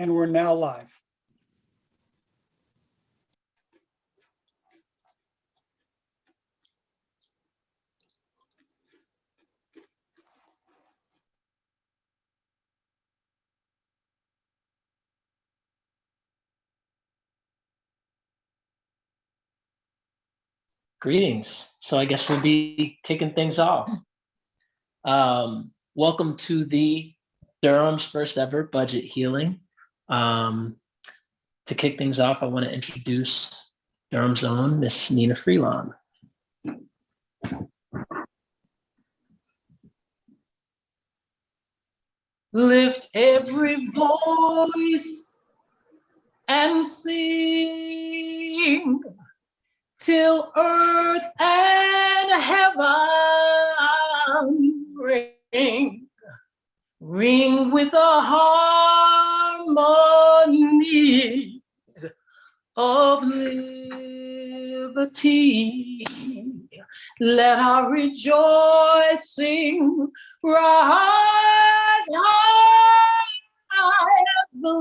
And we're now live. Greetings. So I guess we'll be kicking things off. Welcome to the Durham's first ever budget healing. To kick things off, I want to introduce Durham's own Miss Nina Freelon. Lift every voice and sing till earth and heaven ring, ring with a harmony of liberty. Let our rejoicing rise high as the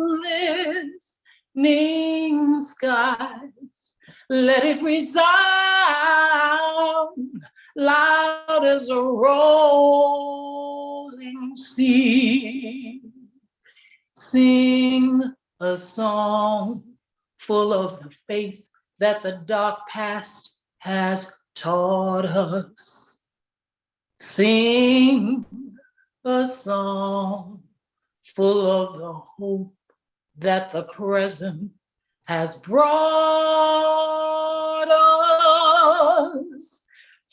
listening skies. Let it resound loud as a rolling sea. Sing a song full of the faith that the dark past has taught us. Sing a song full of the hope that the present has brought us,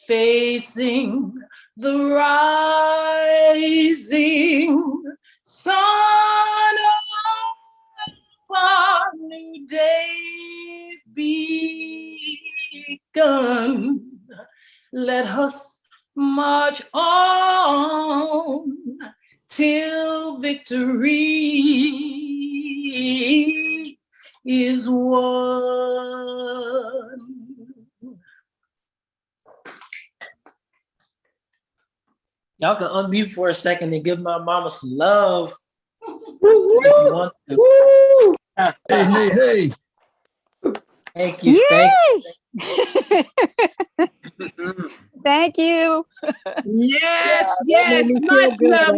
facing the rising sun of our new day begun. Let us march on till victory is won. Y'all can unmute for a second and give my mama some love. If you want to. Hey, hey. Thank you. Thank you. Thank you. Yes, yes, much love.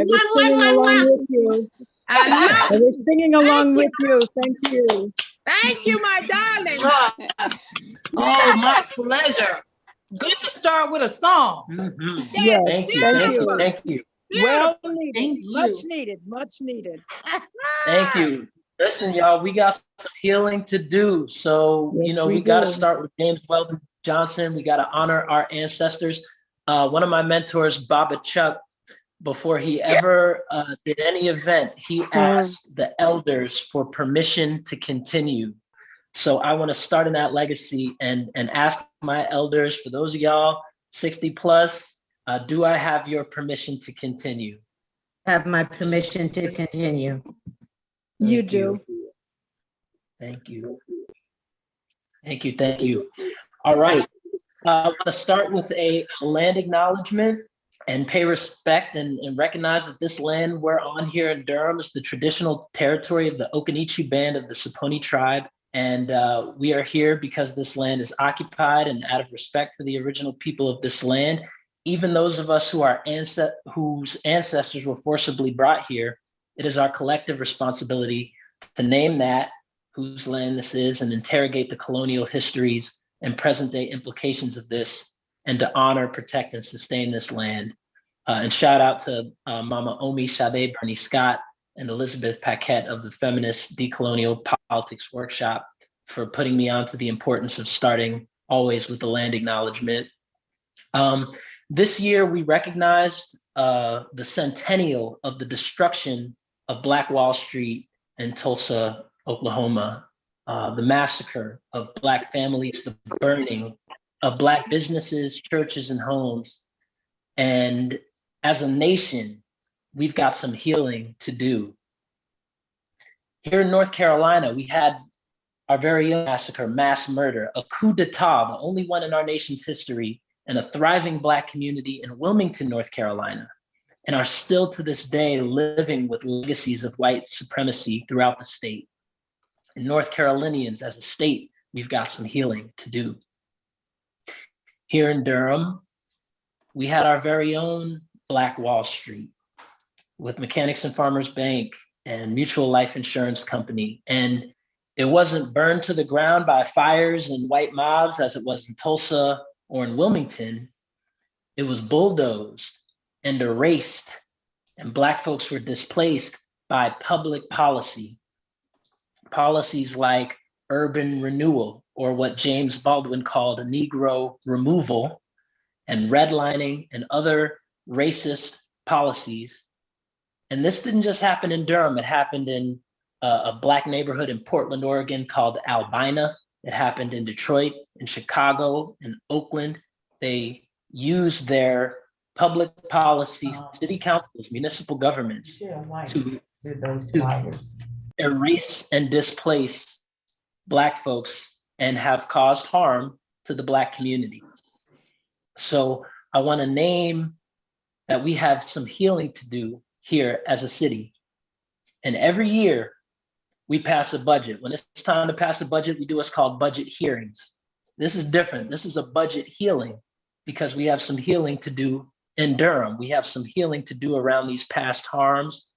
I was singing along with you. Thank you. Thank you, my darling. Oh, my pleasure. Good to start with a song. Mm-hmm. Yes, Thank you. thank Thank you. you. Thank you. Well Beautiful. needed, much needed, much needed. Thank you. Listen, y'all, we got some healing to do. So, Yes, we we got to do. start with James Weldon Johnson. We got to honor our ancestors. One of my mentors, Baba Chuck, before he ever did any event, he asked the elders for permission to continue. So I want to start in that legacy and ask my elders, for those of y'all 60 plus, do I have your permission to continue? Have my permission to continue. You Thank do. Thank you. Thank you. Thank you. All right. I want to start with a land acknowledgement and pay respect and recognize that this land we're on here in Durham is the traditional territory of the Occaneechi band of the Saponi tribe. And we are here because this land is occupied, and out of respect for the original people of this land, even those of us whose ancestors were forcibly brought here, it is our collective responsibility to name that, whose land this is, and interrogate the colonial histories and present day implications of this, and to honor, protect, and sustain this land. And shout out to Mama Omi Sade Bernie Scott and Elizabeth Paquette of the Feminist Decolonial Politics Workshop for putting me onto the importance of starting always with the land acknowledgement. This year, we recognized the centennial of the destruction of Black Wall Street in Tulsa, Oklahoma, the massacre of Black families, the burning of Black businesses, churches, and homes. And as a nation, we've got some healing to do. Here in North Carolina, we had our very own massacre, mass murder, a coup d'etat, the only one in our nation's history, and a thriving Black community in Wilmington, North Carolina. and are still to this day living with legacies of white supremacy throughout the state. And North Carolinians as a state, we've got some healing to do. Here in Durham, we had our very own Black Wall Street with Mechanics and Farmers Bank and Mutual Life Insurance Company. And it wasn't burned to the ground by fires and white mobs as it was in Tulsa or in Wilmington. It was bulldozed and erased, and Black folks were displaced by public policy. Policies like urban renewal, or what James Baldwin called Negro removal, and redlining and other racist policies. And this didn't just happen in Durham, it happened in a Black neighborhood in Portland, Oregon called Albina. It happened in Detroit, in Chicago, in Oakland. They used their public policies, city councils, municipal governments to erase and displace Black folks and have caused harm to the Black community. So I want to name that we have some healing to do here as a city. And every year we pass a budget. When it's time to pass a budget, we do what's called budget hearings. This is different. This is a budget healing because we have some healing to do in Durham. We have some healing to do around these past harms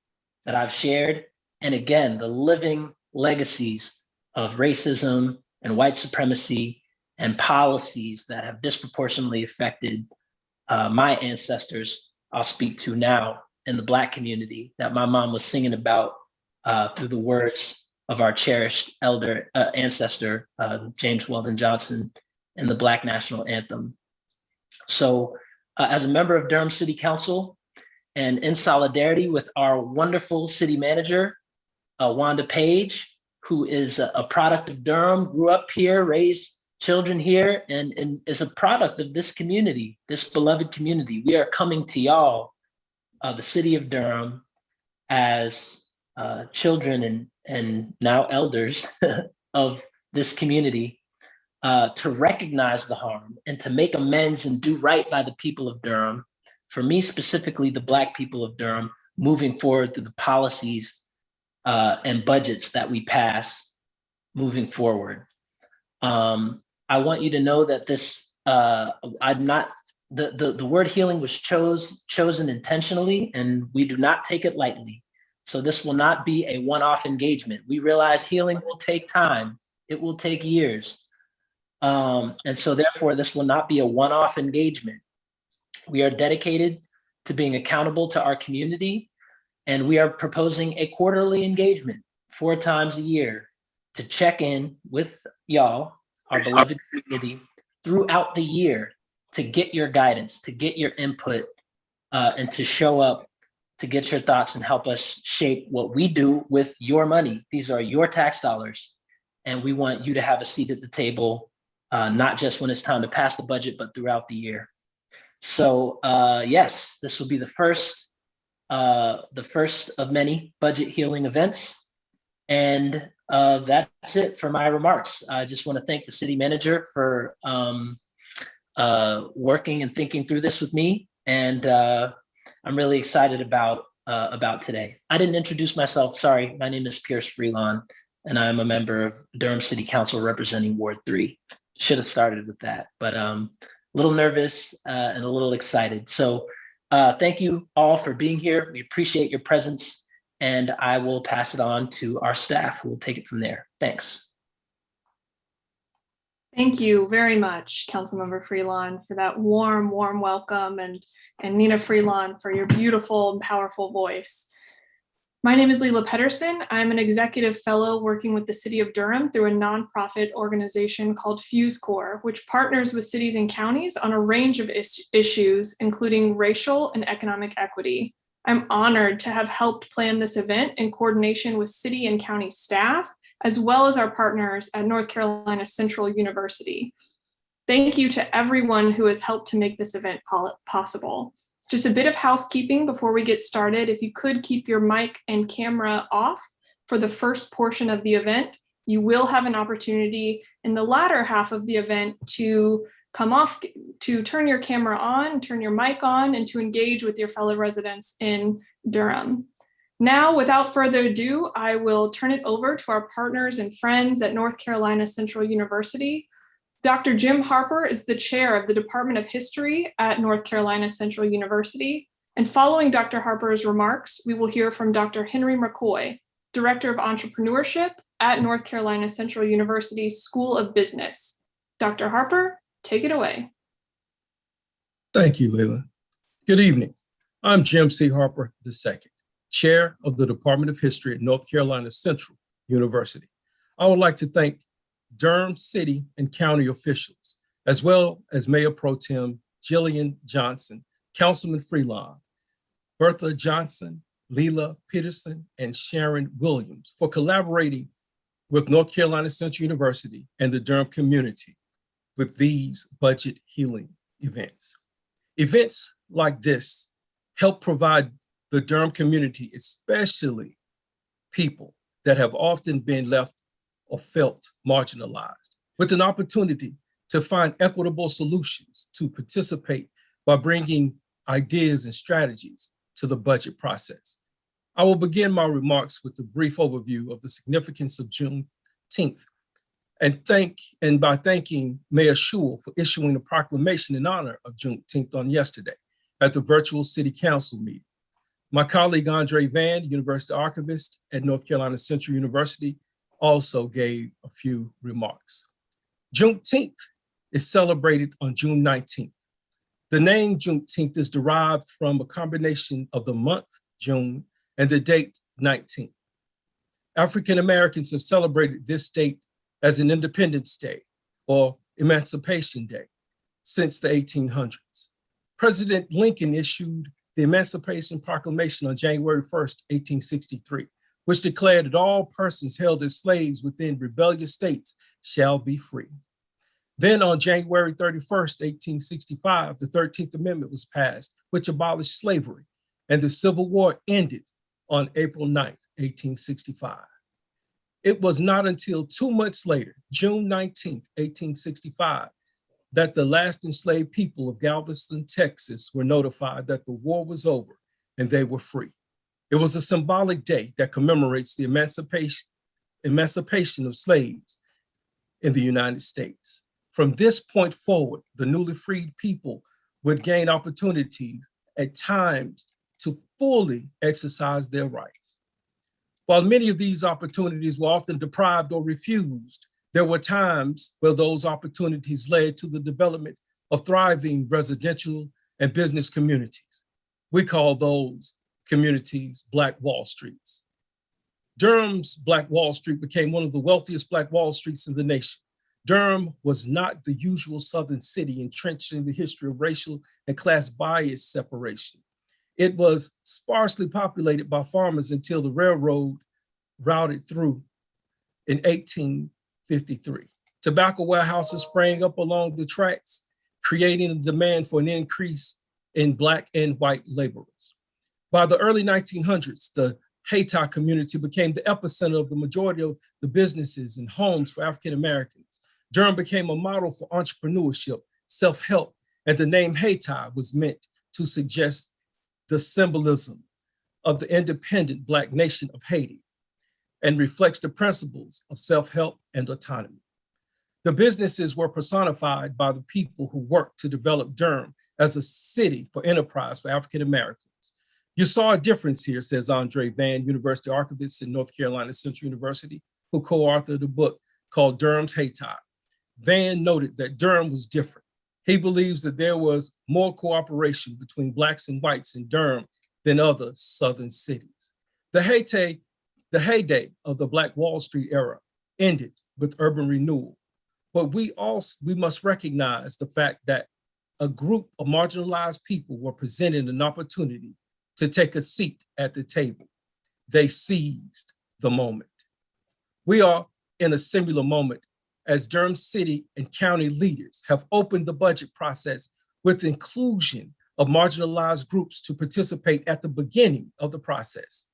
that I've shared. And again, the living legacies of racism and white supremacy and policies that have disproportionately affected my ancestors, I'll speak to now in the Black community that my mom was singing about through the words of our cherished elder ancestor, James Weldon Johnson, in the Black National Anthem. So as a member of Durham City Council and in solidarity with our wonderful city manager, Wanda Page, who is a product of Durham, grew up here, raised children here, and is a product of this community, this beloved community. We are coming to y'all, the city of Durham, as children and now elders of this community, to recognize the harm and to make amends and do right by the people of Durham. For me, specifically, the Black people of Durham, moving forward through the policies and budgets that we pass moving forward. I want you to know that this, I'm not, the word healing was chosen intentionally, and we do not take it lightly. So this will not be a one-off engagement. We realize healing will take time. It will take years. And so therefore, this will not be a one-off engagement. We are dedicated to being accountable to our community, and we are proposing a quarterly engagement 4 times a year to check in with y'all, our beloved community, throughout the year to get your guidance, to get your input, and to show up, to get your thoughts and help us shape what we do with your money. These are your tax dollars, and we want you to have a seat at the table, not just when it's time to pass the budget, but throughout the year. So yes, this will be the first of many budget healing events. And that's it for my remarks. I just want to thank the city manager for working and thinking through this with me. And I'm really excited about today. I didn't introduce myself, sorry. My name is Pierce Freelon, and I'm a member of Durham City Council representing Ward 3. Should have started with that, but a little nervous and a little excited. So thank you all for being here. We appreciate your presence, and I will pass it on to our staff who will take it from there. Thanks. Thank you very much, Councilmember Freelon, for that warm welcome, and Nina Freelon for your beautiful and powerful voice. My name is Leela Pedersen. I'm an executive fellow working with the City of Durham through a nonprofit organization called Fuse Corps, which partners with cities and counties on a range of issues, including racial and economic equity. I'm honored to have helped plan this event in coordination with city and county staff, as well as our partners at North Carolina Central University. Thank you to everyone who has helped to make this event possible. Just a bit of housekeeping before we get started. If you could keep your mic and camera off for the first portion of the event, you will have an opportunity in the latter half of the event to to turn your camera on, turn your mic on, and to engage with your fellow residents in Durham. Now, without further ado, I will turn it over to our partners and friends at North Carolina Central University. Dr. Jim Harper is the chair of the Department of History at North Carolina Central University. And following Dr. Harper's remarks, we will hear from Dr. Henry McCoy, Director of Entrepreneurship at North Carolina Central University School of Business. Dr. Harper, take it away. Thank you, Leila. Good evening. I'm Jim C. Harper II, Chair of the Department of History at North Carolina Central University. I would like to thank Durham City and County officials, as well as Mayor Pro Tem Jillian Johnson, Councilman Freelon, Bertha Johnson, Leila Peterson, and Sharon Williams for collaborating with North Carolina Central University and the Durham community with these budget healing events. Events like this help provide the Durham community, especially people that have often been left or felt marginalized, with an opportunity to find equitable solutions to participate by bringing ideas and strategies to the budget process. I will begin my remarks with a brief overview of the significance of Juneteenth and by thanking Mayor Schewel for issuing a proclamation in honor of Juneteenth on yesterday at the virtual City Council meeting. My colleague Andre Van, University Archivist at North Carolina Central University, also gave a few remarks. Juneteenth is celebrated on June 19th. The name Juneteenth is derived from a combination of the month, June, and the date, 19th. African Americans have celebrated this date as an Independence Day or Emancipation Day since the 1800s. President Lincoln issued the Emancipation Proclamation on January 1st, 1863, which declared that all persons held as slaves within rebellious states shall be free. Then on January 31st, 1865, the 13th Amendment was passed, which abolished slavery, and the Civil War ended on April 9th, 1865. It was not until 2 months later, June 19th, 1865, that the last enslaved people of Galveston, Texas were notified that the war was over and they were free. It was a symbolic day that commemorates the emancipation of slaves in the United States. From this point forward, the newly freed people would gain opportunities at times to fully exercise their rights. While many of these opportunities were often deprived or refused, there were times where those opportunities led to the development of thriving residential and business communities. We call those communities Black Wall Streets. Durham's Black Wall Street became one of the wealthiest Black Wall Streets in the nation. Durham was not the usual Southern city entrenched in the history of racial and class bias separation. It was sparsely populated by farmers until the railroad routed through in 1853. Tobacco warehouses sprang up along the tracks, creating a demand for an increase in Black and white laborers. By the early 1900s, the Hayti community became the epicenter of the majority of the businesses and homes for African Americans. Durham became a model for entrepreneurship, self-help, and the name Hayti was meant to suggest the symbolism of the independent Black nation of Haiti and reflects the principles of self-help and autonomy. The businesses were personified by the people who worked to develop Durham as a city for enterprise for African Americans. You saw a difference here, says Andre Van, University Archivist in North Carolina Central University, who co-authored a book called Durham's Hayti. Van noted that Durham was different. He believes that there was more cooperation between Blacks and whites in Durham than other Southern cities. The heyday of the Black Wall Street era ended with urban renewal, but we must recognize the fact that a group of marginalized people were presented an opportunity to take a seat at the table. They seized the moment. We are in a similar moment as Durham City and County leaders have opened the budget process with inclusion of marginalized groups to participate at the beginning of the process.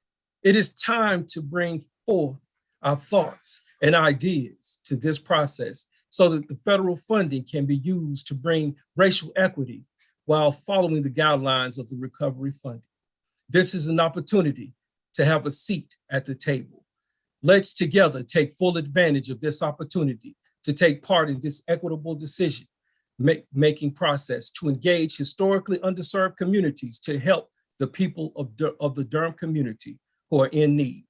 It is time to bring forth our thoughts and ideas to this process so that the federal funding can be used to bring racial equity while following the guidelines of the recovery funding. This is an opportunity to have a seat at the table. Let's together take full advantage of this opportunity to take part in this equitable decision making process to engage historically underserved communities to help the people of the Durham community who are in need.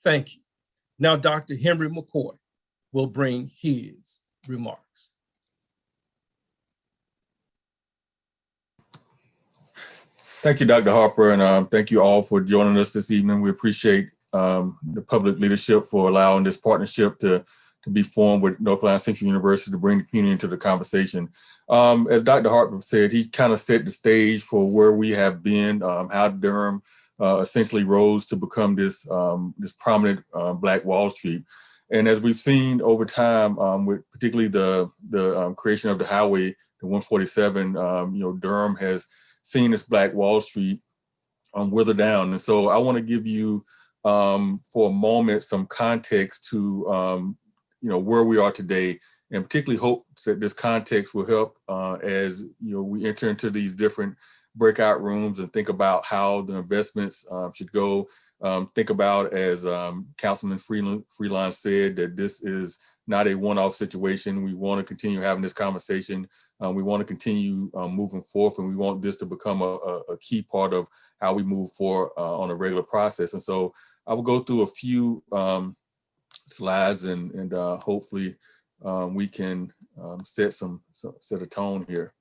Thank you. Now, Dr. Henry McCoy will bring his remarks. Thank you, Dr. Harper, and thank you all for joining us this evening. We appreciate the public leadership for allowing this partnership to be formed with North Carolina Central University to bring the community into the conversation. As Dr. Harper said, he kind of set the stage for where we have been, how Durham essentially rose to become this prominent Black Wall Street. And as we've seen over time, with particularly the creation of the highway, the 147, Durham has seen this Black Wall Street wither down. And so I want to give you, for a moment, some context to where we are today, and particularly hope that this context will help as we enter into these different breakout rooms and think about how the investments should go. Think about, as Councilman Freeland said, that this is not a one-off situation. We want to continue having this conversation. We want to continue moving forth, and we want this to become a key part of how we move forward on a regular process. And so I will go through a few slides and hopefully we can set a tone here.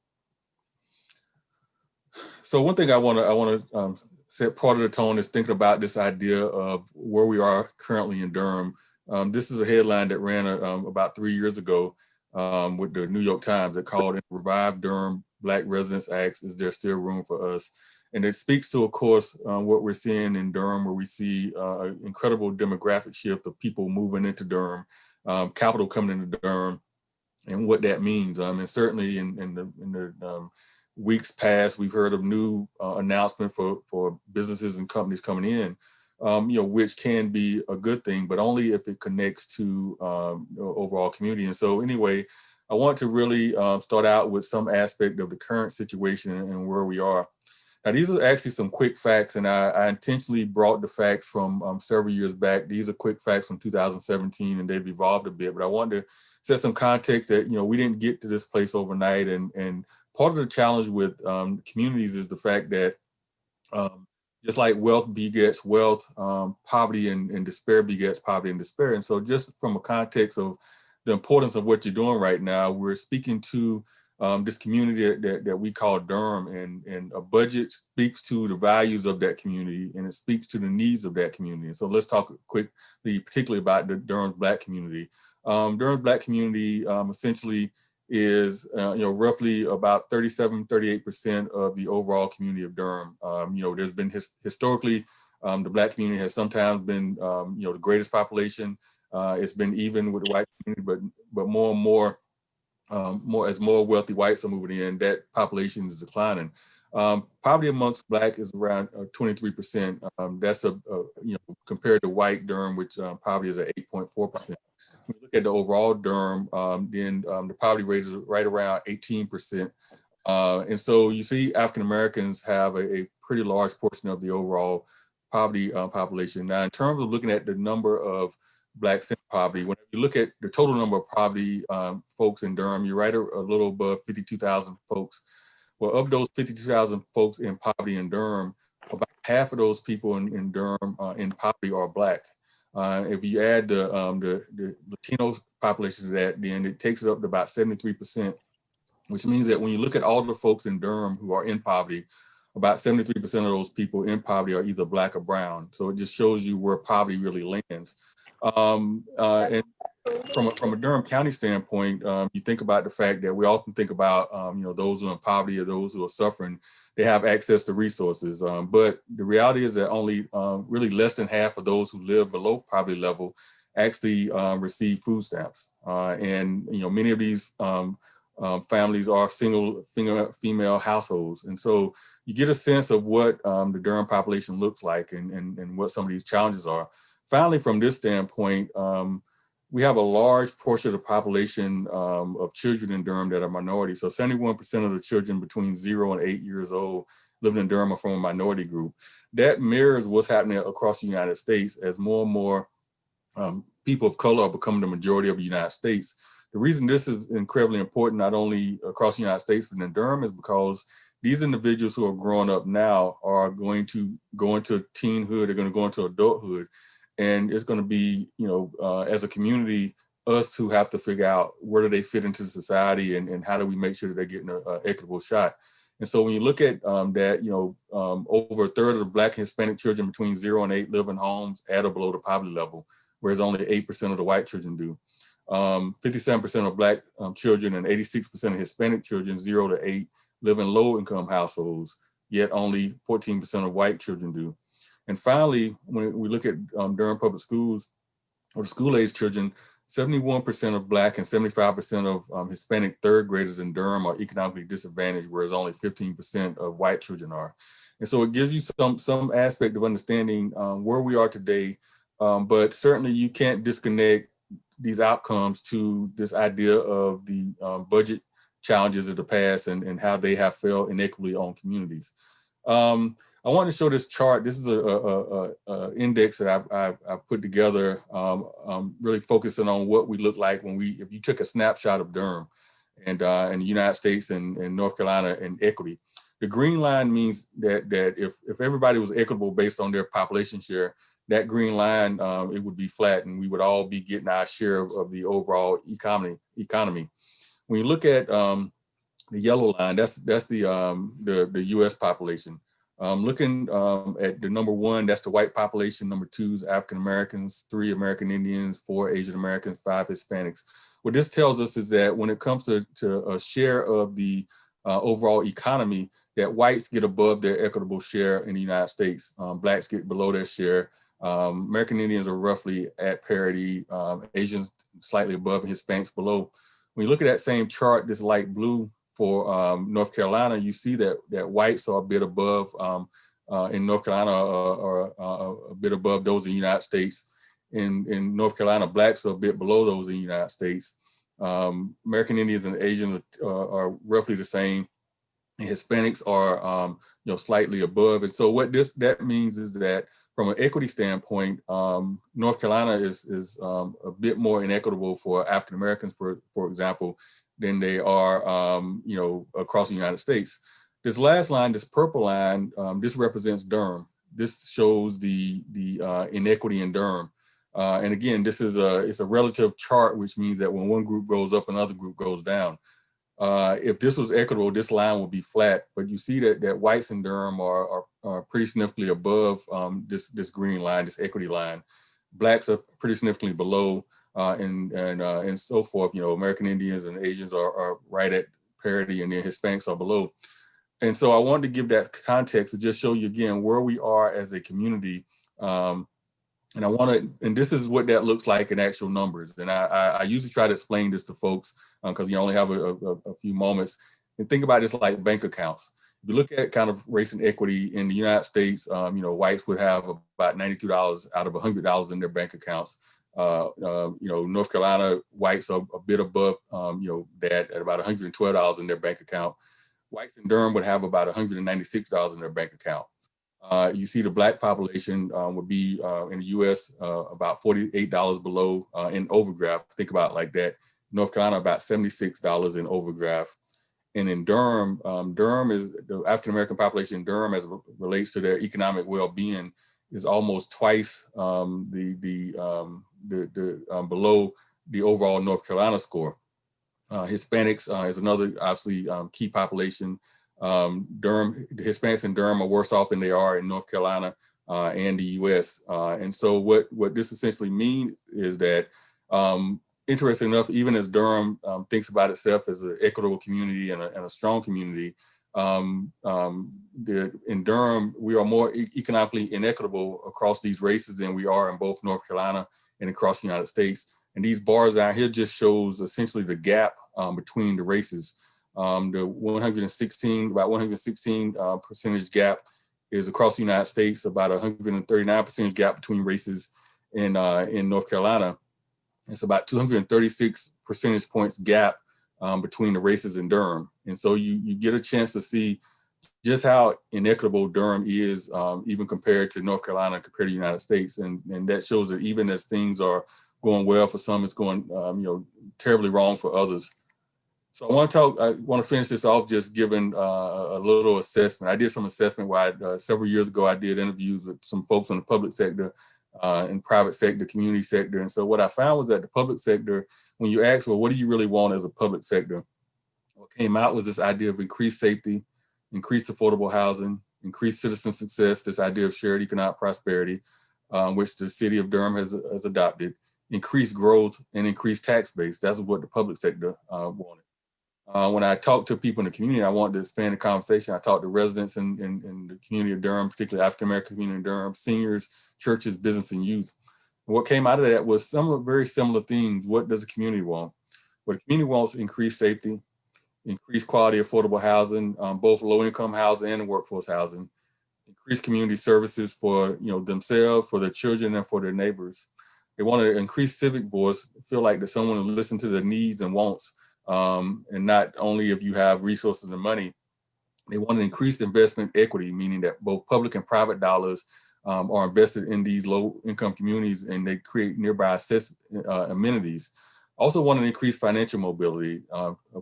So one thing I want to set part of the tone is thinking about this idea of where we are currently in Durham. This is a headline that ran about 3 years ago with the New York Times that called it "Revive Durham Black Residents Acts, Is There Still Room for Us?" And it speaks to, of course, what we're seeing in Durham, where we see an incredible demographic shift of people moving into Durham, capital coming into Durham, and what that means. And certainly in the weeks past, we've heard of new announcement for businesses and companies coming in, which can be a good thing, but only if it connects to overall community. And so anyway, I want to really start out with some aspect of the current situation and where we are. Now, these are actually some quick facts, and I intentionally brought the facts from several years back. These are quick facts from 2017, and they've evolved a bit, but I wanted to set some context that, we didn't get to this place overnight. And part of the challenge with communities is the fact that just like wealth begets wealth, poverty and despair begets poverty and despair. And so just from a context of the importance of what you're doing right now, we're speaking to this community that we call Durham, and a budget speaks to the values of that community, and it speaks to the needs of that community. And so let's talk quickly, particularly about the Durham Black community. Durham Black community essentially is roughly about 38% of the overall community of Durham. There's been historically, the Black community has sometimes been the greatest population. It's been even with the white community, but more and more, as more wealthy whites are moving in, that population is declining. Poverty amongst Black is around 23%. That's compared to white Durham, which poverty is at 8.4%. When you look at the overall Durham, then the poverty rate is right around 18%. And so you see African Americans have a pretty large portion of the overall poverty population. Now, in terms of looking at the number of Blacks in poverty, when you look at the total number of poverty folks in Durham, you're right a little above 52,000 folks. Well, of those 52,000 folks in poverty in Durham, about half of those people in Durham in poverty are Black. If you add the Latino population to that, then it takes it up to about 73%, which means that when you look at all the folks in Durham who are in poverty, about 73% of those people in poverty are either Black or brown. So it just shows you where poverty really lands. And from a Durham County standpoint, you think about the fact that we often think about, those who are in poverty or those who are suffering, they have access to resources. But the reality is that only really less than half of those who live below poverty level actually receive food stamps. And many of these families are single female households. And so you get a sense of what the Durham population looks like and what some of these challenges are. Finally, from this standpoint, we have a large portion of the population of children in Durham that are minorities. So 71% of the children between 0 and 8 years old living in Durham are from a minority group. That mirrors what's happening across the United States as more and more people of color are becoming the majority of the United States. The reason this is incredibly important, not only across the United States, but in Durham, is because these individuals who are growing up now are going to go into teenhood, they're going to go into adulthood. And it's going to be, as a community, us who have to figure out where do they fit into society and how do we make sure that they're getting an equitable shot. And so when you look at that, over a third of the Black and Hispanic children between 0 and 8 live in homes at or below the poverty level, whereas only 8% of the white children do. 57% of Black children and 86% of Hispanic children 0 to 8 live in low income households, yet only 14% of white children do. And finally, when we look at Durham Public Schools or the school-age children, 71% of Black and 75% of Hispanic third graders in Durham are economically disadvantaged, whereas only 15% of white children are. And so it gives you some aspect of understanding where we are today, but certainly you can't disconnect these outcomes to this idea of the budget challenges of the past and how they have fell inequitably on communities. I want to show this chart. This is a index that I've put together, really focusing on what we look like if you took a snapshot of Durham and in the United States and North Carolina and equity. The green line means that if everybody was equitable based on their population share, that green line, it would be flat and we would all be getting our share of the overall economy. When you look at the yellow line, that's the U.S. population. Looking at the number 1, that's the white population. Number 2 is African Americans, 3 American Indians, 4 Asian Americans, 5 Hispanics. What this tells us is that when it comes to a share of the overall economy, that whites get above their equitable share in the United States. Blacks get below their share. American Indians are roughly at parity. Asians slightly above, and Hispanics below. When you look at that same chart, this light blue for North Carolina, you see that whites are a bit above in North Carolina or a bit above those in the United States. In North Carolina, Blacks are a bit below those in the United States. American Indians and Asians are roughly the same. And Hispanics are slightly above. And so what that means is that from an equity standpoint, North Carolina is a bit more inequitable for African Americans, for example, than they are, across the United States. This last line, this purple line, this represents Durham. This shows the inequity in Durham. And again, it's a relative chart, which means that when one group goes up, another group goes down. If this was equitable, this line would be flat, but you see that whites in Durham are pretty significantly above this green line, this equity line. Blacks are pretty significantly below, and so forth. American Indians and Asians are right at parity, and then Hispanics are below. And so I wanted to give that context to just show you again where we are as a community. And this is what that looks like in actual numbers. And I usually try to explain this to folks because you only have a few moments. And think about this like bank accounts. If you look at kind of race and equity in the United States, whites would have about $92 out of $100 in their bank accounts. North Carolina whites are a bit above, that at about $112 in their bank account. Whites in Durham would have about $196 in their bank account. You see the Black population would be in the U.S. About $48 below in overdraft. Think about it like that. North Carolina about $76 in overdraft. And in Durham, Durham is the African-American population in Durham as it relates to their economic well-being is almost twice below the overall North Carolina score. Hispanics is another obviously key population. The Hispanics in Durham are worse off than they are in North Carolina and the U.S. And so what this essentially means is that, interesting enough, even as Durham thinks about itself as an equitable community and a strong community, in Durham, we are more economically inequitable across these races than we are in both North Carolina and across the United States. And these bars out here just shows essentially the gap between the races. The 116 percentage gap is across the United States, about 139 percentage gap between races in North Carolina. It's about 236 percentage points gap between the races in Durham. And so you get a chance to see just how inequitable Durham is, even compared to North Carolina, compared to the United States. And that shows that even as things are going well for some, it's going terribly wrong for others. So I want to finish this off just giving a little assessment. I did some assessment where several years ago, I did interviews with some folks in the public sector and private sector, community sector. And so what I found was that the public sector, when you ask, well, what do you really want as a public sector? What came out was this idea of increased safety, increased affordable housing, increased citizen success, this idea of shared economic prosperity, which the city of Durham has adopted, increased growth and increased tax base. That's what the public sector wanted. When I talked to people in the community, I wanted to expand the conversation. I talked to residents in the community of Durham, particularly African-American community in Durham, seniors, churches, business, and youth. And what came out of that was some very similar things. What does the community want? What the community wants is increased safety, increased quality, affordable housing, both low-income housing and workforce housing, increased community services for themselves, for their children, and for their neighbors. They want to increase civic voice, feel like there's someone to listen to their needs and wants, and not only if you have resources and money. They want to increase investment equity, meaning that both public and private dollars are invested in these low-income communities, and they create nearby amenities. Also want to increase financial mobility,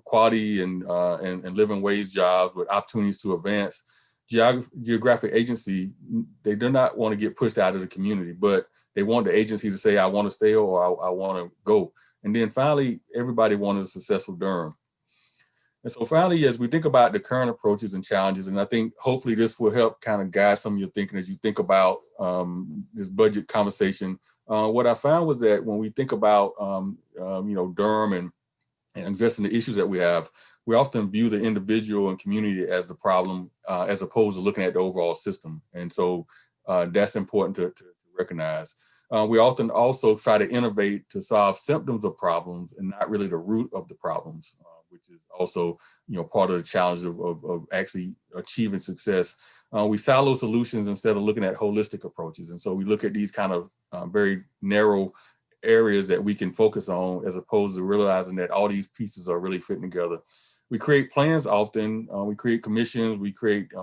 quality and living wage jobs with opportunities to advance. Geographic agency, they do not want to get pushed out of the community, but they want the agency to say, I want to stay or I want to go. And then finally, everybody wanted a successful Durham. And so finally, as we think about the current approaches and challenges, and I think hopefully this will help kind of guide some of your thinking as you think about this budget conversation. What I found was that when we think about Durham and addressing the issues that we have, we often view the individual and community as the problem, as opposed to looking at the overall system. And so that's important to recognize. We often also try to innovate to solve symptoms of problems and not really the root of the problems, which is also part of the challenge of actually achieving success. We silo solutions instead of looking at holistic approaches. And so we look at these kind of very narrow areas that we can focus on, as opposed to realizing that all these pieces are really fitting together. We create plans often, we create commissions, we create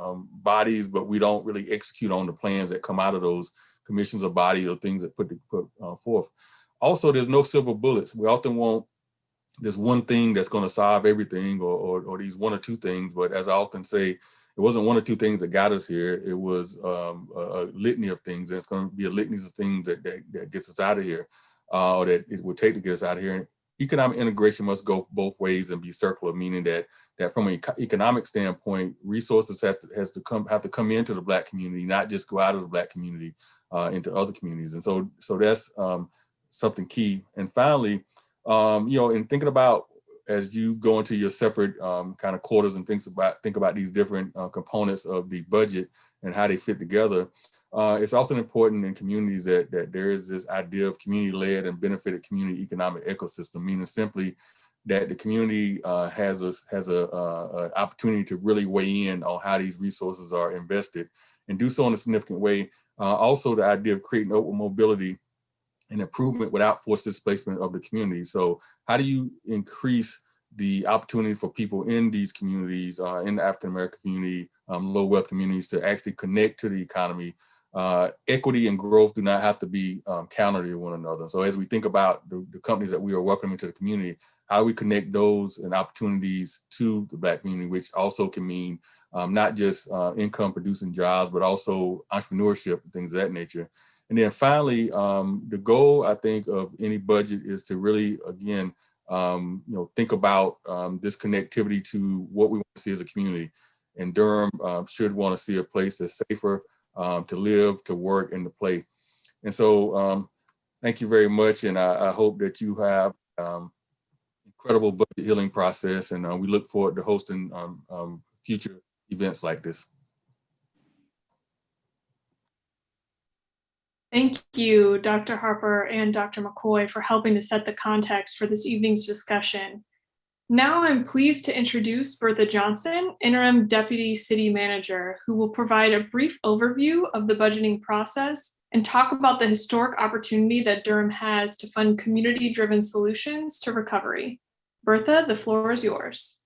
bodies, but we don't really execute on the plans that come out of those commissions or bodies or things that put forth. Also, there's no silver bullets. We often want this one thing that's going to solve everything, or these one or two things. But as I often say, it wasn't one or two things that got us here. It was a litany of things. And it's going to be a litany of things that gets us out of here, or that it will take to get us out of here. And economic integration must go both ways and be circular, meaning that from an economic standpoint, resources have to come into the Black community, not just go out of the Black community into other communities. And so that's something key. And finally, in thinking about, as you go into your separate kind of quarters and think about these different components of the budget and how they fit together, it's often important in communities that there is this idea of community-led and benefited community economic ecosystem, meaning simply that the community has a opportunity to really weigh in on how these resources are invested and do so in a significant way. Also, the idea of creating open mobility and improvement without forced displacement of the community. So how do you increase the opportunity for people in these communities, in the African-American community, low wealth communities, to actually connect to the economy? Equity and growth do not have to be counter to one another. So as we think about the companies that we are welcoming to the community, how do we connect those and opportunities to the Black community, which also can mean not just income producing jobs, but also entrepreneurship and things of that nature. And then finally, the goal, I think, of any budget is to really, again, think about this connectivity to what we want to see as a community. And Durham should want to see a place that's safer to live, to work, and to play. And so thank you very much. And I hope that you have incredible budget healing process. And we look forward to hosting future events like this. Thank you, Dr. Harper and Dr. McCoy, for helping to set the context for this evening's discussion. Now I'm pleased to introduce Bertha Johnson, Interim Deputy City Manager, who will provide a brief overview of the budgeting process and talk about the historic opportunity that Durham has to fund community-driven solutions to recovery. Bertha, the floor is yours.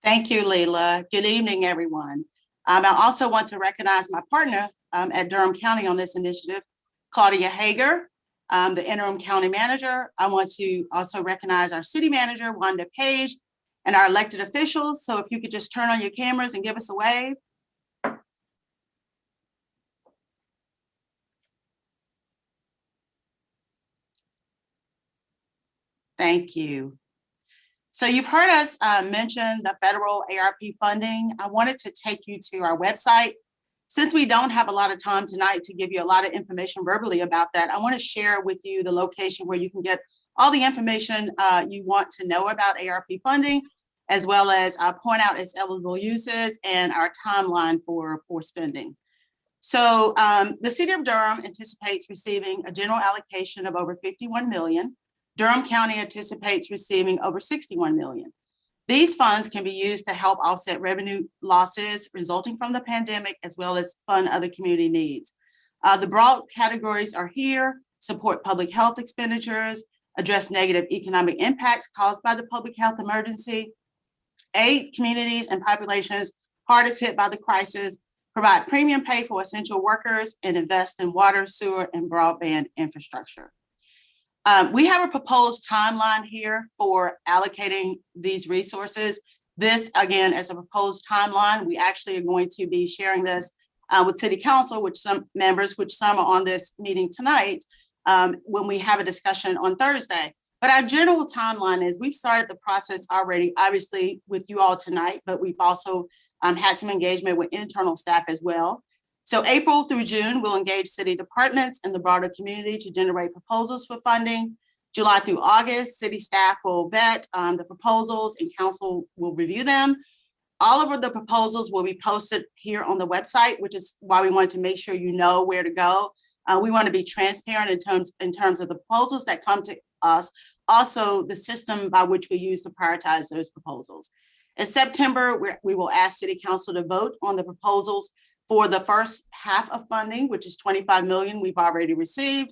Thank you, Leila. Good evening, everyone. I also want to recognize my partner at Durham County on this initiative, Claudia Hager, the interim county manager. I want to also recognize our city manager, Wanda Page, and our elected officials. So if you could just turn on your cameras and give us a wave. Thank you. So you've heard us mention the federal ARP funding. I wanted to take you to our website. Since we don't have a lot of time tonight to give you a lot of information verbally about that, I want to share with you the location where you can get all the information you want to know about ARP funding, as well as point out its eligible uses and our timeline for spending. So the city of Durham anticipates receiving a general allocation of over 51 million. Durham County anticipates receiving over 61 million. These funds can be used to help offset revenue losses resulting from the pandemic, as well as fund other community needs. The broad categories are here: support public health expenditures, address negative economic impacts caused by the public health emergency, aid communities and populations hardest hit by the crisis, provide premium pay for essential workers, and invest in water, sewer, and broadband infrastructure. We have a proposed timeline here for allocating these resources. This, again, as a proposed timeline, we actually are going to be sharing this with City Council, which some are on this meeting tonight, when we have a discussion on Thursday. But our general timeline is we've started the process already, obviously with you all tonight, but we've also had some engagement with internal staff as well. So April through June, we'll engage city departments and the broader community to generate proposals for funding. July through August, city staff will vet the proposals and council will review them. All of the proposals will be posted here on the website, which is why we wanted to make sure you know where to go. We want to be transparent in terms of the proposals that come to us, also the system by which we use to prioritize those proposals. In September, we will ask City Council to vote on the proposals for the first half of funding, which is 25 million we've already received.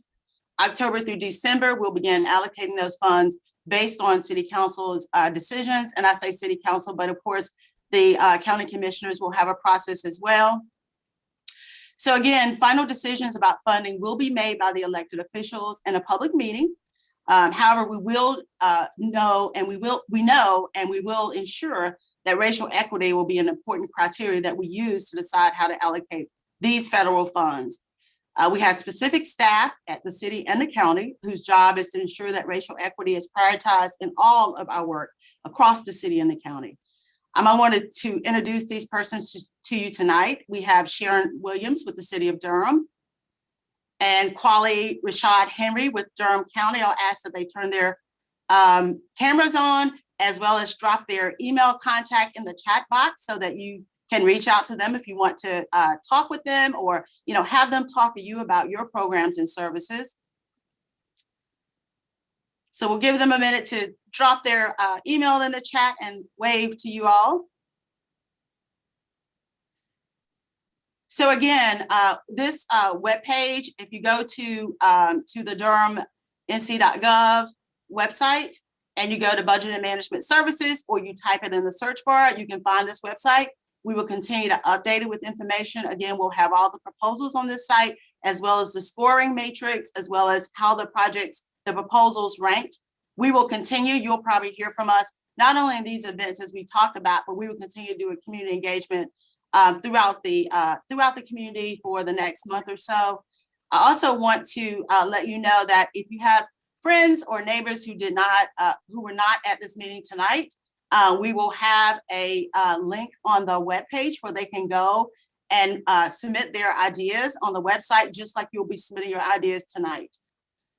October through December, we'll begin allocating those funds based on City Council's decisions. And I say City Council, but of course, the county commissioners will have a process as well. So again, final decisions about funding will be made by the elected officials in a public meeting. However, we will know and we will ensure that racial equity will be an important criteria that we use to decide how to allocate these federal funds. We have specific staff at the city and the county whose job is to ensure that racial equity is prioritized in all of our work across the city and the county. I wanted to introduce these persons to you tonight. We have Sharon Williams with the city of Durham and Quali Rashad Henry with Durham County. I'll ask that they turn their cameras on, as well as drop their email contact in the chat box so that you can reach out to them if you want to talk with them or have them talk to you about your programs and services. So we'll give them a minute to drop their email in the chat and wave to you all. So again, this webpage, if you go to the Durham NC.gov website, and you go to Budget and Management Services, or you type it in the search bar, you can find this website. We will continue to update it with information. Again, we'll have all the proposals on this site, as well as the scoring matrix, as well as how the proposals ranked. We will continue, you'll probably hear from us, not only in these events as we talked about, but we will continue to do a community engagement throughout the community for the next month or so. I also want to let you know that if you have friends or neighbors who were not at this meeting tonight, we will have a link on the webpage where they can go and submit their ideas on the website, just like you'll be submitting your ideas tonight.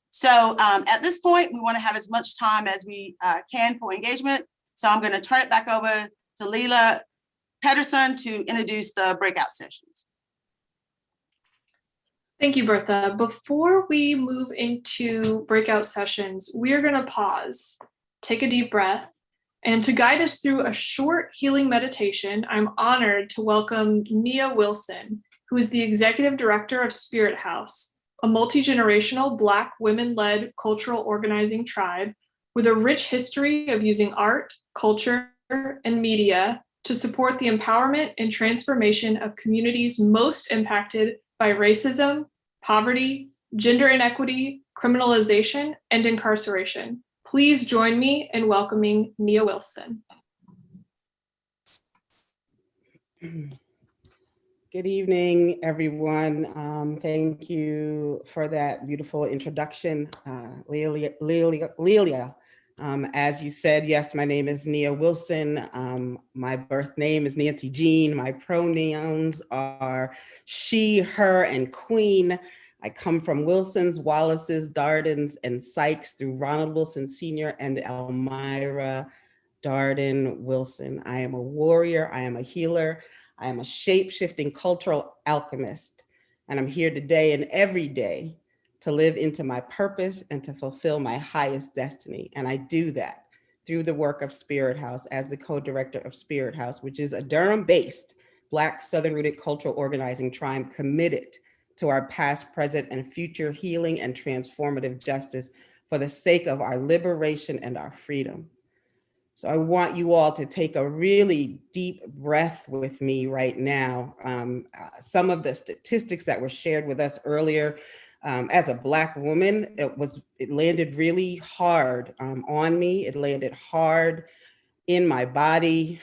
So at this point, we want to have as much time as we can for engagement. So I'm going to turn it back over to Leila Pedersen to introduce the breakout sessions. Thank you, Bertha. Before we move into breakout sessions, we are going to pause, take a deep breath, and to guide us through a short healing meditation, I'm honored to welcome Nia Wilson, who is the Executive Director of Spirit House, a multi-generational Black women-led cultural organizing tribe with a rich history of using art, culture, and media to support the empowerment and transformation of communities most impacted by racism, poverty, gender inequity, criminalization, and incarceration. Please join me in welcoming Nia Wilson. Good evening, everyone. Thank you for that beautiful introduction, Lelia. As you said, yes, my name is Nia Wilson. My birth name is Nancy Jean. My pronouns are she, her, and queen. I come from Wilsons, Wallaces, Dardens, and Sykes through Ronald Wilson Sr. and Elmira Darden Wilson. I am a warrior, I am a healer, I am a shape-shifting cultural alchemist, and I'm here today and every day to live into my purpose and to fulfill my highest destiny. And I do that through the work of Spirit House as the co-director of Spirit House, which is a Durham-based Black Southern-rooted cultural organizing tribe committed to our past, present, and future healing and transformative justice for the sake of our liberation and our freedom. So I want you all to take a really deep breath with me right now. Some of the statistics that were shared with us earlier, as a Black woman, it landed really hard on me. It landed hard in my body.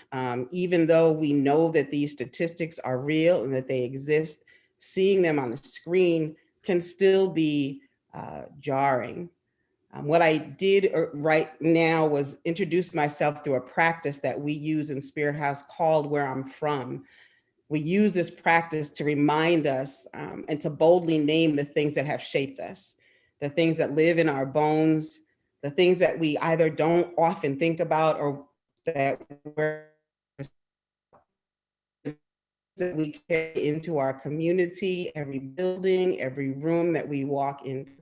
Even though we know that these statistics are real and that they exist, seeing them on the screen can still be jarring. What I did right now was introduce myself through a practice that we use in Spirit House called Where I'm From. We use this practice to remind us and to boldly name the things that have shaped us, the things that live in our bones, the things that we either don't often think about or that we carry into our community, every building, every room that we walk into.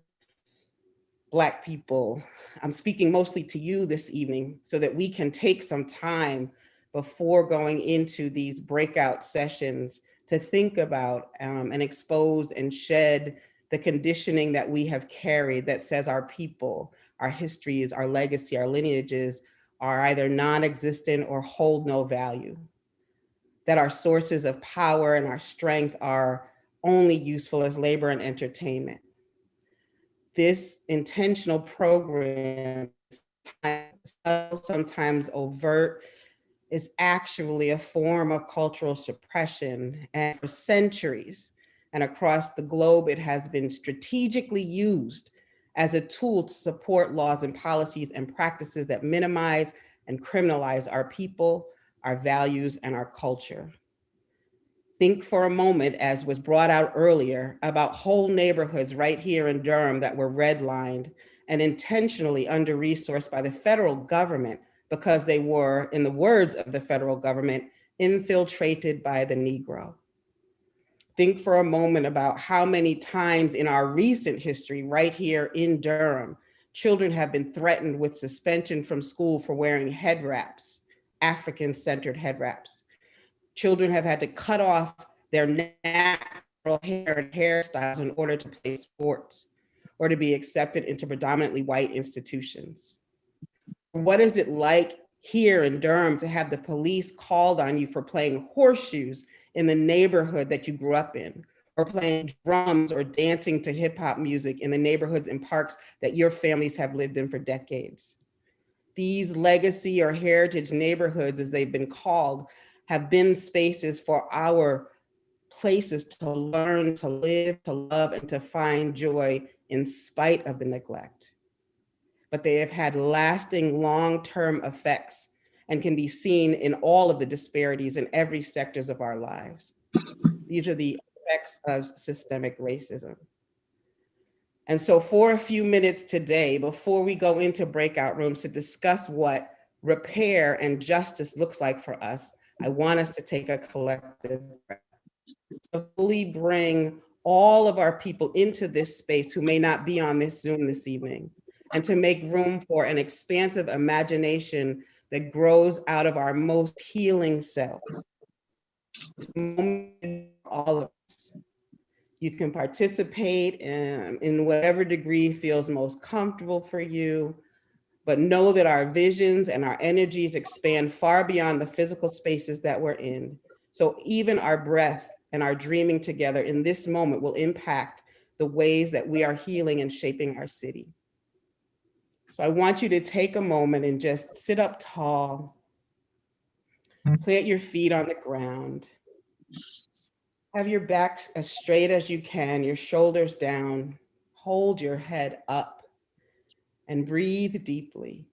Black people, I'm speaking mostly to you this evening so that we can take some time before going into these breakout sessions to think about and expose and shed the conditioning that we have carried that says our people, our histories, our legacy, our lineages are either non-existent or hold no value. That our sources of power and our strength are only useful as labor and entertainment. This intentional program, sometimes overt, is actually a form of cultural suppression. And for centuries and across the globe, it has been strategically used as a tool to support laws and policies and practices that minimize and criminalize our people, our values, and our culture. Think for a moment, as was brought out earlier, about whole neighborhoods right here in Durham that were redlined and intentionally under-resourced by the federal government because they were, in the words of the federal government, infiltrated by the Negro. Think for a moment about how many times in our recent history right here in Durham, children have been threatened with suspension from school for wearing head wraps, African-centered head wraps. Children have had to cut off their natural hair and hairstyles in order to play sports or to be accepted into predominantly white institutions. What is it like here in Durham to have the police called on you for playing horseshoes in the neighborhood that you grew up in, or playing drums or dancing to hip hop music in the neighborhoods and parks that your families have lived in for decades? These legacy or heritage neighborhoods, as they've been called, have been spaces for our places to learn, to live, to love, and to find joy in spite of the neglect. But they have had lasting long-term effects and can be seen in all of the disparities in every sectors of our lives. These are the effects of systemic racism. And so for a few minutes today, before we go into breakout rooms to discuss what repair and justice looks like for us, I want us to take a collective breath to fully bring all of our people into this space who may not be on this Zoom this evening, and to make room for an expansive imagination that grows out of our most healing selves. All of us. You can participate in whatever degree feels most comfortable for you, but know that our visions and our energies expand far beyond the physical spaces that we're in. So even our breath and our dreaming together in this moment will impact the ways that we are healing and shaping our city. So I want you to take a moment and just sit up tall, plant your feet on the ground, have your back as straight as you can, your shoulders down, hold your head up, and breathe deeply.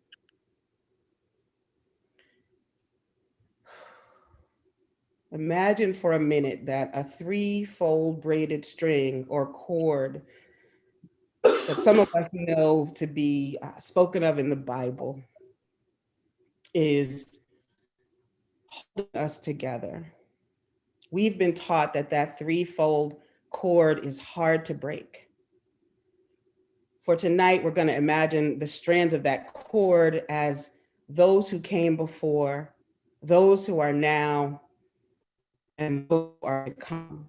Imagine for a minute that a three-fold braided string or cord that some of us know to be spoken of in the Bible is holding us together. We've been taught that that threefold cord is hard to break. For tonight, we're going to imagine the strands of that cord as those who came before, those who are now, and those who are to come,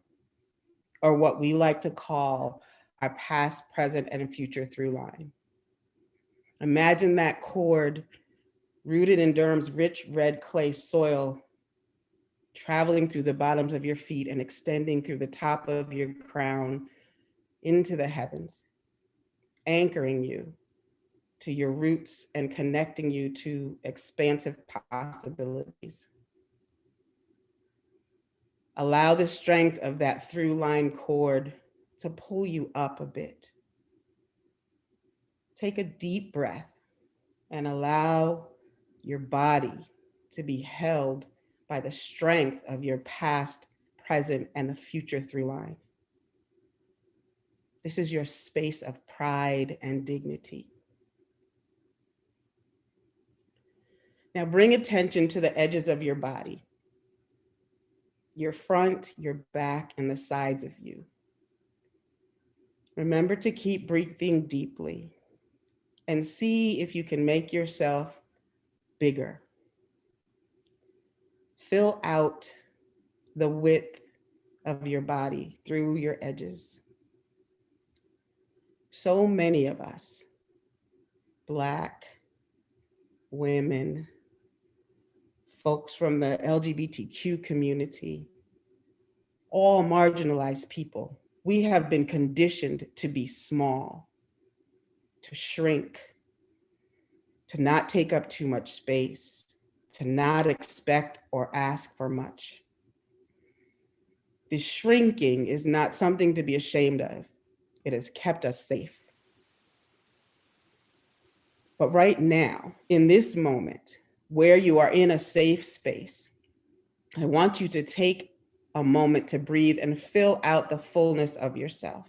or what we like to call our past, present, and future through line. Imagine that cord rooted in Durham's rich red clay soil, traveling through the bottoms of your feet and extending through the top of your crown into the heavens, anchoring you to your roots and connecting you to expansive possibilities. Allow the strength of that through line cord to pull you up a bit. Take a deep breath and allow your body to be held by the strength of your past, present, and the future through line. This is your space of pride and dignity. Now bring attention to the edges of your body, your front, your back, and the sides of you. Remember to keep breathing deeply and see if you can make yourself bigger. Fill out the width of your body through your edges. So many of us, Black, women, folks from the LGBTQ community, all marginalized people, we have been conditioned to be small, to shrink, to not take up too much space, to not expect or ask for much. This shrinking is not something to be ashamed of. It has kept us safe. But right now, in this moment, where you are in a safe space, I want you to take a moment to breathe and fill out the fullness of yourself.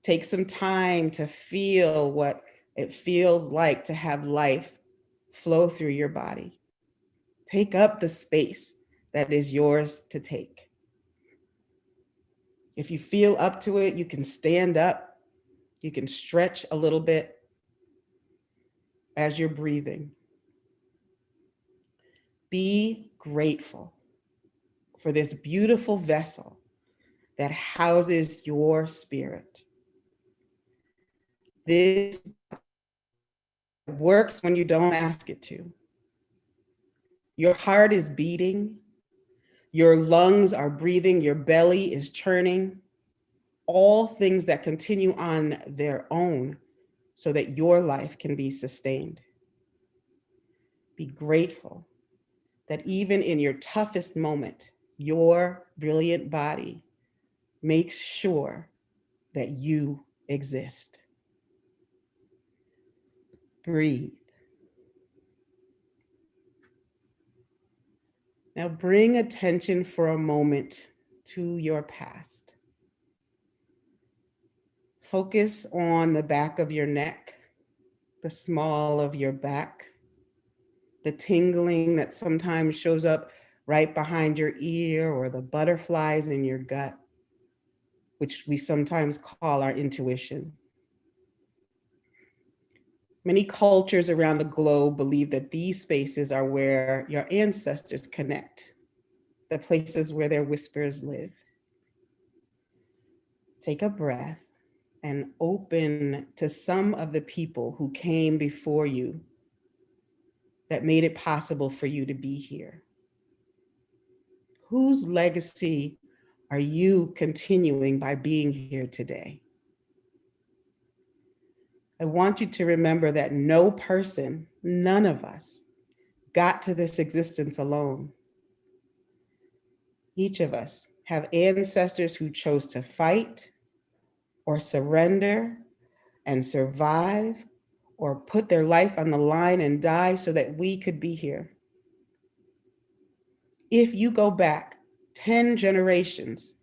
Take some time to feel what it feels like to have life flow through your body. Take up the space that is yours to take. If you feel up to it, you can stand up, you can stretch a little bit as you're breathing. Be grateful for this beautiful vessel that houses your spirit. This works when you don't ask it to. Your heart is beating, your lungs are breathing, your belly is churning, all things that continue on their own so that your life can be sustained. Be grateful that even in your toughest moment, your brilliant body makes sure that you exist. Breathe. Now bring attention for a moment to your past. Focus on the back of your neck, the small of your back, the tingling that sometimes shows up right behind your ear, or the butterflies in your gut, which we sometimes call our intuition. Many cultures around the globe believe that these spaces are where your ancestors connect, the places where their whispers live. take a breath and open to some of the people who came before you that made it possible for you to be here. Whose legacy are you continuing by being here today? I want you to remember that no person, none of us, got to this existence alone. Each of us have ancestors who chose to fight or surrender and survive or put their life on the line and die so that we could be here. If you go back 10 generations,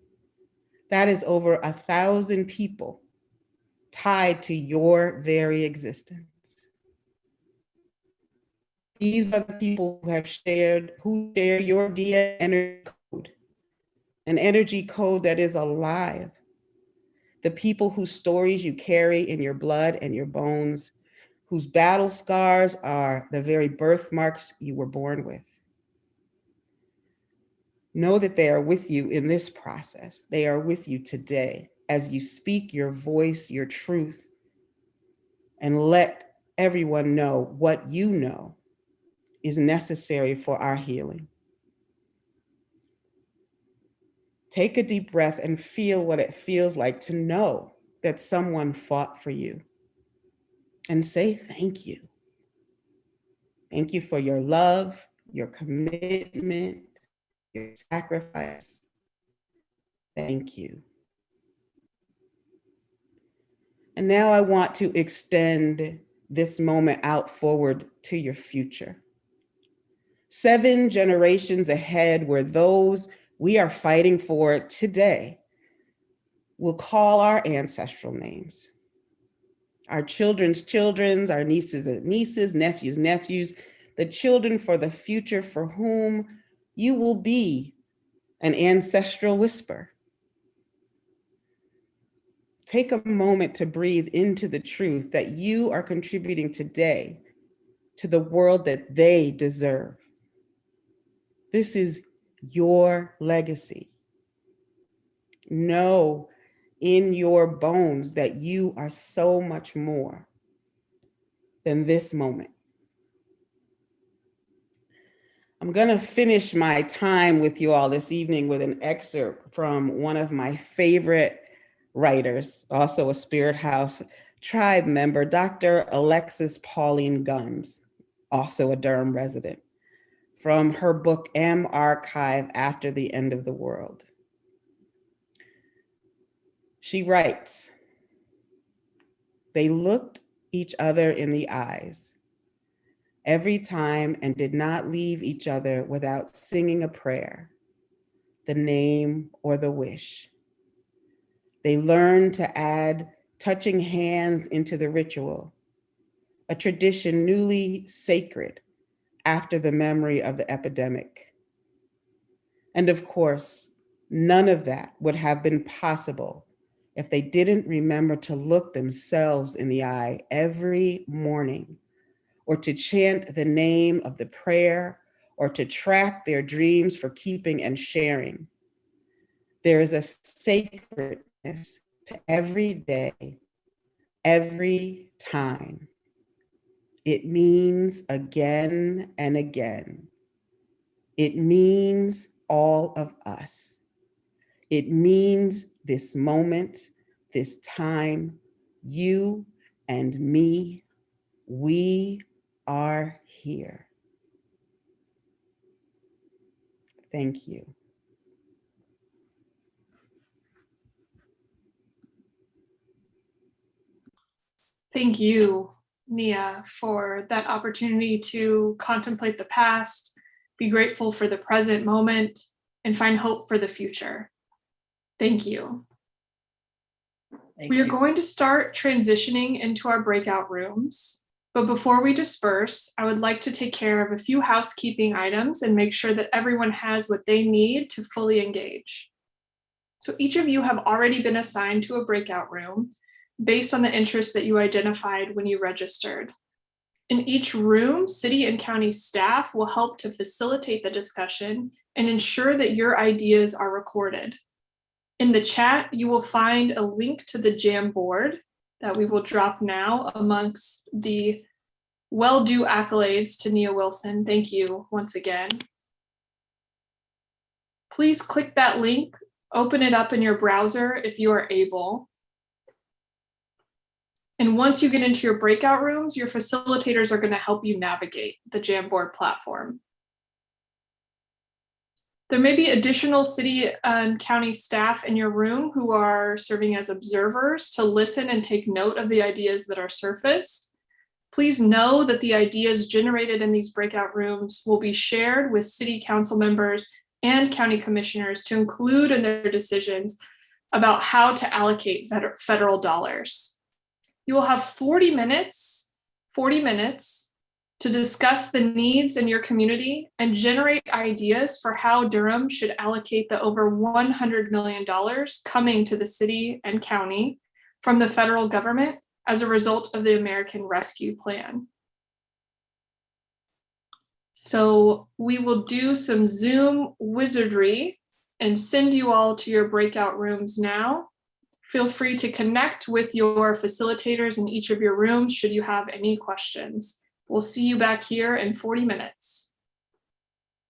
that is over 1,000 people tied to your very existence. These are the people who share your DNA energy code, an energy code that is alive. The people whose stories you carry in your blood and your bones, whose battle scars are the very birthmarks you were born with. Know that they are with you in this process. They are with you today as you speak your voice, your truth, and let everyone know what you know is necessary for our healing. Take a deep breath and feel what it feels like to know that someone fought for you. And say thank you. Thank you for your love, your commitment, your sacrifice. Thank you. And now I want to extend this moment out forward to your future. 7 generations ahead, where those we are fighting for today will call our ancestral names. Our children's children's, our nieces and nieces, nephews, the children for the future for whom you will be an ancestral whisper. Take a moment to breathe into the truth that you are contributing today to the world that they deserve. This is your legacy. Know in your bones that you are so much more than this moment. I'm going to finish my time with you all this evening with an excerpt from one of my favorite writers, also a Spirit House tribe member, Dr. Alexis Pauline Gumbs, also a Durham resident, from her book, M Archive After the End of the World. She writes, "They looked each other in the eyes every time and did not leave each other without singing a prayer, the name or the wish. They learned to add touching hands into the ritual, a tradition newly sacred after the memory of the epidemic. And of course, none of that would have been possible if they didn't remember to look themselves in the eye every morning, or to chant the name of the prayer, or to track their dreams for keeping and sharing. There is a sacredness to every day, every time. It means again and again. It means all of us. It means this moment, this time, you and me, we are here." Thank you. Thank you, Nia, for that opportunity to contemplate the past, be grateful for the present moment, and find hope for the future. Thank you. We are going to start transitioning into our breakout rooms. But before we disperse, I would like to take care of a few housekeeping items and make sure that everyone has what they need to fully engage. So each of you have already been assigned to a breakout room based on the interests that you identified when you registered. In each room, city and county staff will help to facilitate the discussion and ensure that your ideas are recorded. In the chat, you will find a link to the Jamboard that we will drop now amongst the well-due accolades to Nia Wilson. Thank you once again. Please click that link, open it up in your browser if you are able. And once you get into your breakout rooms, your facilitators are going to help you navigate the Jamboard platform. There may be additional city and county staff in your room who are serving as observers to listen and take note of the ideas that are surfaced. Please know that the ideas generated in these breakout rooms will be shared with city council members and county commissioners to include in their decisions about how to allocate federal dollars. You will have 40 minutes to discuss the needs in your community and generate ideas for how Durham should allocate the over $100 million coming to the city and county from the federal government as a result of the American Rescue Plan. So we will do some Zoom wizardry and send you all to your breakout rooms now. Feel free to connect with your facilitators in each of your rooms should you have any questions. We'll see you back here in 40 minutes.